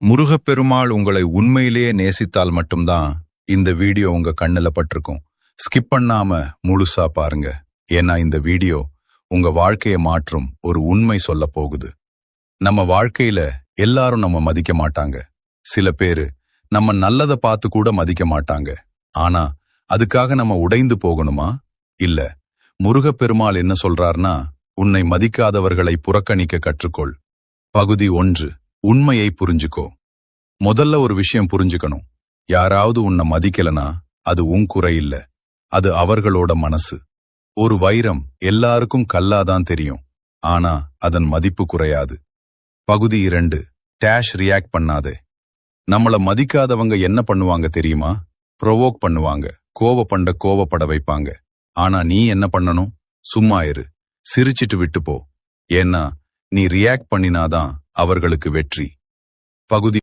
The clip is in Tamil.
முருகப்பெருமாள் உங்களை உண்மையிலேயே நேசித்தால் மட்டும்தான் இந்த வீடியோ உங்க கண்ணுல பட்டிருக்கும். ஸ்கிப் பண்ணாம முழுசா பாருங்க. ஏன்னா இந்த வீடியோ உங்க வாழ்க்கையை மாற்றும் ஒரு உண்மை சொல்ல போகுது. நம்ம வாழ்க்கையில எல்லாரும் நம்ம மதிக்க மாட்டாங்க. சில பேரு நம்ம நல்லதை பார்த்து கூட மதிக்க மாட்டாங்க. ஆனா அதுக்காக நம்ம உடைந்து போகணுமா? இல்ல. முருகப்பெருமாள் என்ன சொல்றார்னா, உன்னை மதிக்காதவர்களை புறக்கணிக்க கற்றுக்கொள். பகுதி 1. உண்மையை புரிஞ்சுக்கோ. முதல்ல ஒரு விஷயம் புரிஞ்சுக்கணும். யாராவது உன்னை மதிக்கலனா அது உன் குறை இல்ல, அது அவர்களோட மனசு. ஒரு வைரம் எல்லாருக்கும் கல்லாதான் தெரியும், ஆனா அதன் மதிப்பு குறையாது. பகுதி 2. டேஷ் ரியாக்ட் பண்ணாதே. நம்மள மதிக்காதவங்க என்ன பண்ணுவாங்க தெரியுமா? ப்ரொவோக் பண்ணுவாங்க, கோவப்பட வைப்பாங்க. ஆனா நீ என்ன பண்ணணும்? சும்மா இரு, சிரிச்சிட்டு விட்டு போ. ஏன்னா நீ ரியாக்ட் பண்ணினாதான் அவர்களுக்கு வெற்றி. பகுதி